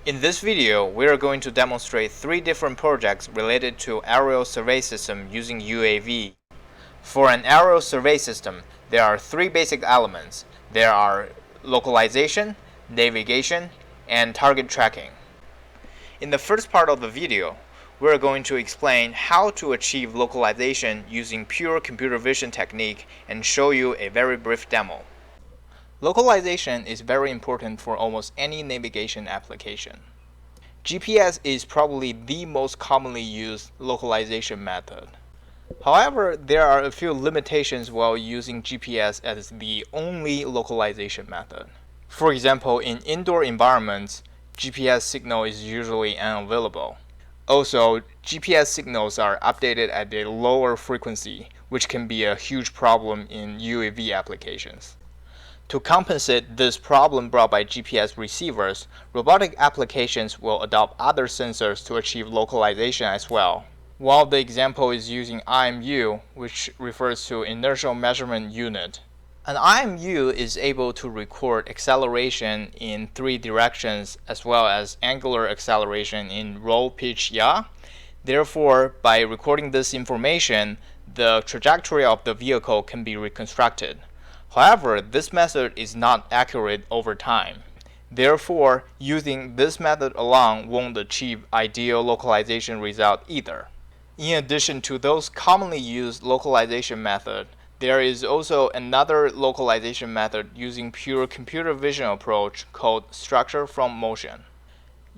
In this video, we are going to demonstrate 3 different projects related to aerial survey system using UAV. For an aerial survey system, there are 3 basic elements. There are localization, navigation, and target tracking. In the first part of the video, we are going to explain how to achieve localization using pure computer vision technique and show you a very brief demo. Localization is very important for almost any navigation application. GPS is probably the most commonly used localization method. However, there are a few limitations while using GPS as the only localization method. For example, in indoor environments, GPS signal is usually unavailable. Also, GPS signals are updated at a lower frequency, which can be a huge problem in UAV applications. To compensate this problem brought by GPS receivers, robotic applications will adopt other sensors to achieve localization as well. While the example is using IMU, which refers to Inertial Measurement Unit. An IMU is able to record acceleration in 3 directions as well as angular acceleration in roll, pitch, yaw. Therefore, by recording this information, the trajectory of the vehicle can be reconstructed. However, this method is not accurate over time. Therefore, using this method alone won't achieve ideal localization result either. In addition to those commonly used localization method, there is also another localization method using pure computer vision approach called structure from motion.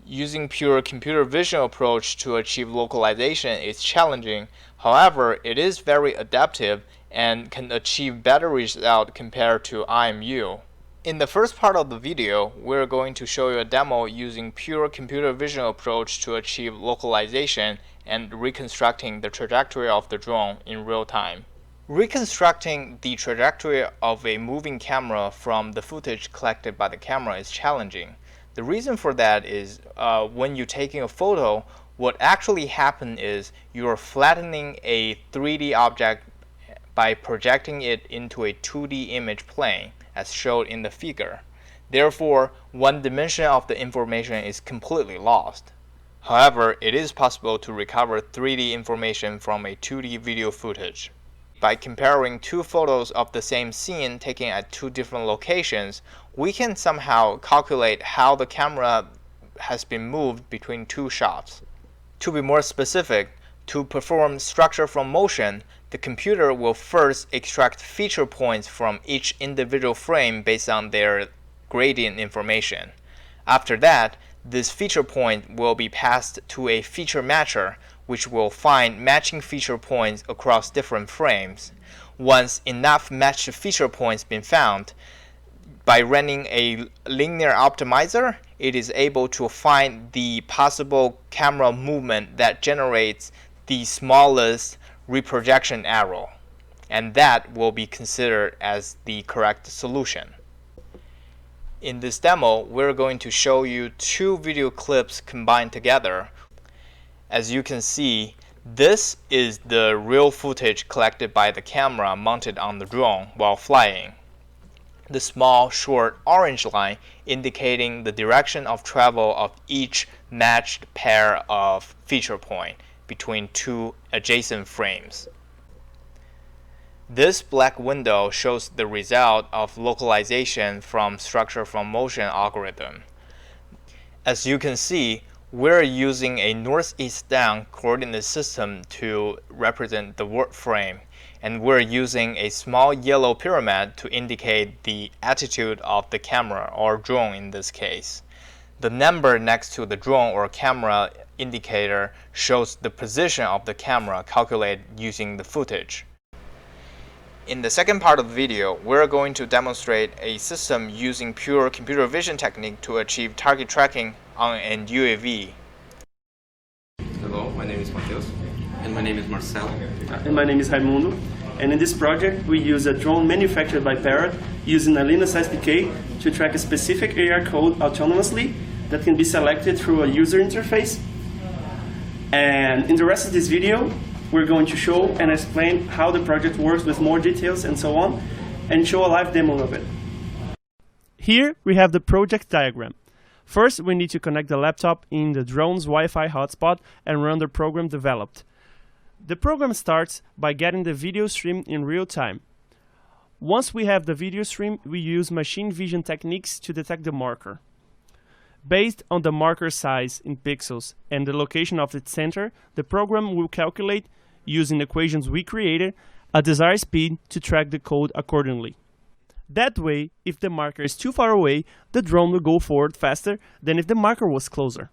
Using pure computer vision approach to achieve localization is challenging. However, it is very adaptive and can achieve better result compared to IMU. In the first part of the video, we're going to show you a demo using pure computer vision approach to achieve localization and reconstructing the trajectory of the drone in real time. Reconstructing the trajectory of a moving camera from the footage collected by the camera is challenging. The reason for that is when you're taking a photo, what actually happens is you're flattening a 3D object by projecting it into a 2D image plane, as shown in the figure. Therefore, one dimension of the information is completely lost. However, it is possible to recover 3D information from a 2D video footage. By comparing 2 photos of the same scene taken at 2 different locations, we can somehow calculate how the camera has been moved between 2 shots. To be more specific, to perform structure from motion, the computer will first extract feature points from each individual frame based on their gradient information. After that, this feature point will be passed to a feature matcher, which will find matching feature points across different frames. Once enough matched feature points been found, by running a linear optimizer, it is able to find the possible camera movement that generates the smallest reprojection error, and that will be considered as the correct solution. In this demo, we're going to show you 2 video clips combined together. As you can see, this is the real footage collected by the camera mounted on the drone while flying. The small, short orange line indicating the direction of travel of each matched pair of feature point between 2 adjacent frames. This black window shows the result of localization from structure from motion algorithm. As you can see, we're using a northeast down coordinate system to represent the word frame, and we're using a small yellow pyramid to indicate the attitude of the camera or drone in this case. The number next to the drone or camera indicator shows the position of the camera calculated using the footage. In the second part of the video, we're going to demonstrate a system using pure computer vision technique to achieve target tracking on an UAV. Hello, my name is Matheus. And my name is Marcelo. And my name is Raimundo. And in this project, we use a drone manufactured by Parrot using a Linux SDK to track a specific AR code autonomously that can be selected through a user interface. And in the rest of this video, we're going to show and explain how the project works with more details and so on, and show a live demo of it. Here we have the project diagram. First, we need to connect the laptop in the drone's Wi-Fi hotspot and run the program developed. The program starts by getting the video stream in real time. Once we have the video stream, we use machine vision techniques to detect the marker. Based on the marker size in pixels and the location of its center, the program will calculate, using equations we created, a desired speed to track the code accordingly. That way, if the marker is too far away, the drone will go forward faster than if the marker was closer.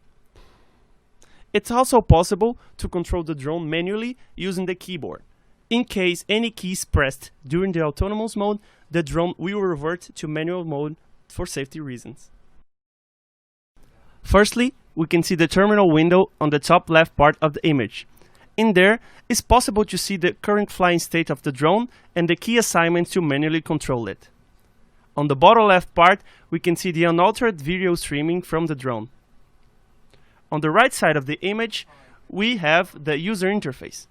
It's also possible to control the drone manually using the keyboard. In case any key is pressed during the autonomous mode, the drone will revert to manual mode for safety reasons. Firstly, we can see the terminal window on the top left part of the image. In there, it's possible to see the current flying state of the drone and the key assignments to manually control it. On the bottom left part, we can see the unaltered video streaming from the drone. On the right side of the image, we have the user interface.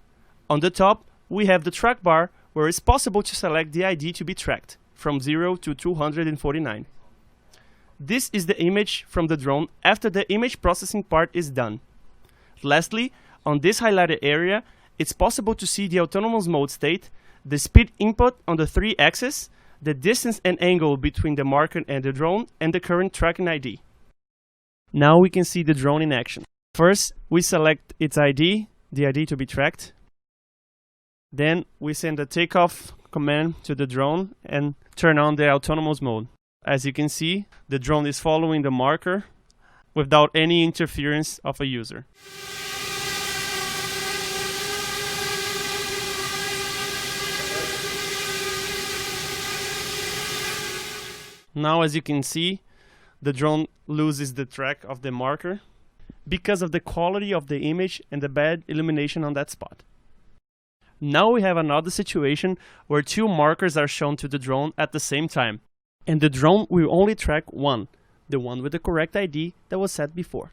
On the top, we have the track bar, where it's possible to select the ID to be tracked, from 0 to 249. This is the image from the drone after the image processing part is done. Lastly, on this highlighted area, it's possible to see the autonomous mode state, the speed input on the 3 axes, the distance and angle between the marker and the drone, and the current tracking ID. Now we can see the drone in action. First, we select its ID, the ID to be tracked. Then we send a takeoff command to the drone and turn on the autonomous mode. As you can see, the drone is following the marker without any interference of a user. Now, as you can see, the drone loses the track of the marker because of the quality of the image and the bad illumination on that spot. Now we have another situation where 2 markers are shown to the drone at the same time, and the drone will only track one, the one with the correct ID that was set before.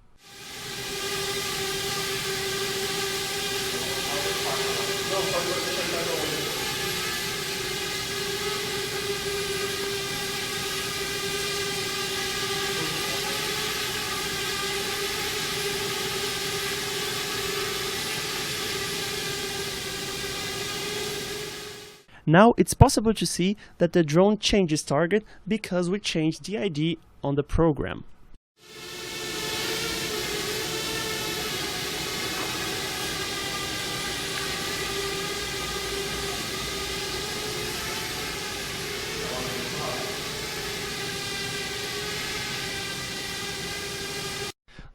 Now it's possible to see that the drone changes target because we changed the ID on the program.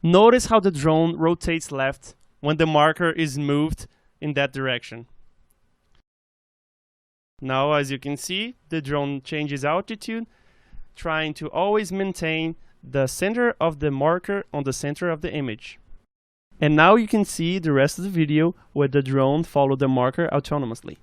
Notice how the drone rotates left when the marker is moved in that direction. Now, as you can see, the drone changes altitude, trying to always maintain the center of the marker on the center of the image. And now you can see the rest of the video where the drone followed the marker autonomously.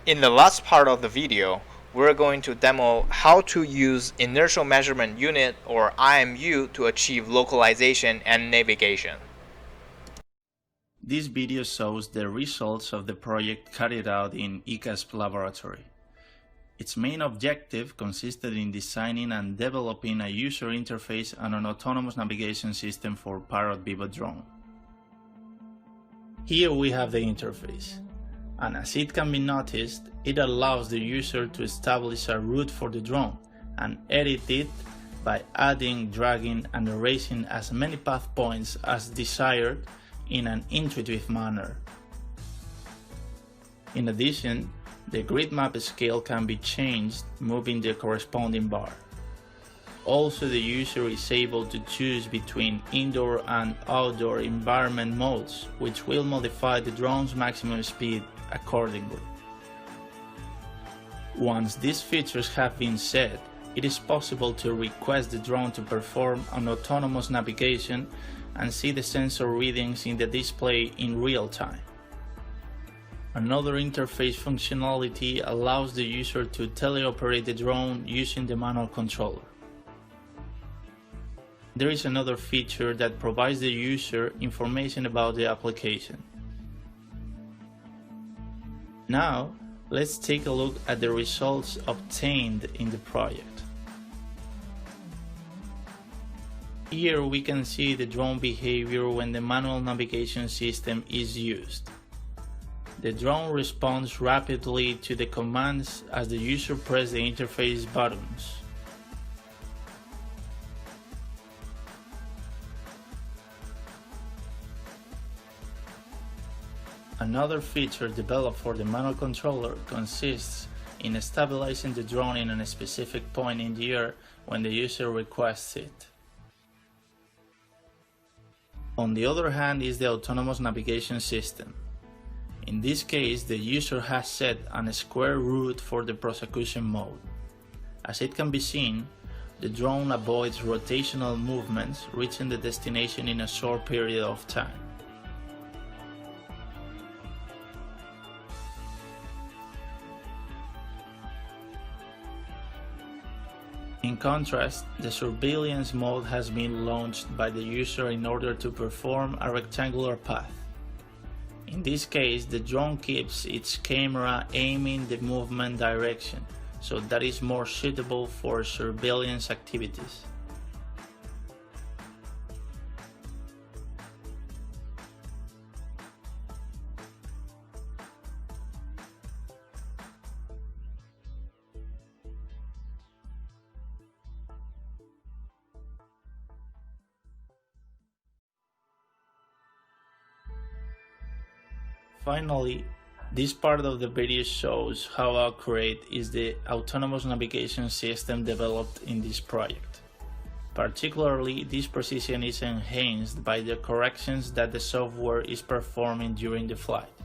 In the last part of the video, we're going to demo how to use Inertial Measurement Unit or IMU to achieve localization and navigation. This video shows the results of the project carried out in ECASP laboratory. Its main objective consisted in designing and developing a user interface and an autonomous navigation system for Parrot Vivo drone. Here we have the interface, and as it can be noticed, it allows the user to establish a route for the drone and edit it by adding, dragging, and erasing as many path points as desired in an intuitive manner. In addition, the grid map scale can be changed moving the corresponding bar. Also, the user is able to choose between indoor and outdoor environment modes, which will modify the drone's maximum speed accordingly. Once these features have been set, it is possible to request the drone to perform an autonomous navigation and see the sensor readings in the display in real time. Another interface functionality allows the user to teleoperate the drone using the manual controller. There is another feature that provides the user information about the application. Now, let's take a look at the results obtained in the project. Here we can see the drone behavior when the manual navigation system is used. The drone responds rapidly to the commands as the user presses the interface buttons. Another feature developed for the manual controller consists in stabilizing the drone in a specific point in the air when the user requests it. On the other hand is the autonomous navigation system. In this case, the user has set a square route for the prosecution mode. As it can be seen, the drone avoids rotational movements, reaching the destination in a short period of time. In contrast, the surveillance mode has been launched by the user in order to perform a rectangular path. In this case, the drone keeps its camera aiming the movement direction, so that is more suitable for surveillance activities. Finally, this part of the video shows how accurate is the autonomous navigation system developed in this project. Particularly, this precision is enhanced by the corrections that the software is performing during the flight.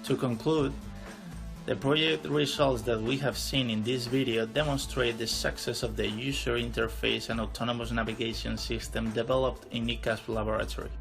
To conclude, the project results that we have seen in this video demonstrate the success of the user interface and autonomous navigation system developed in ECASP laboratory.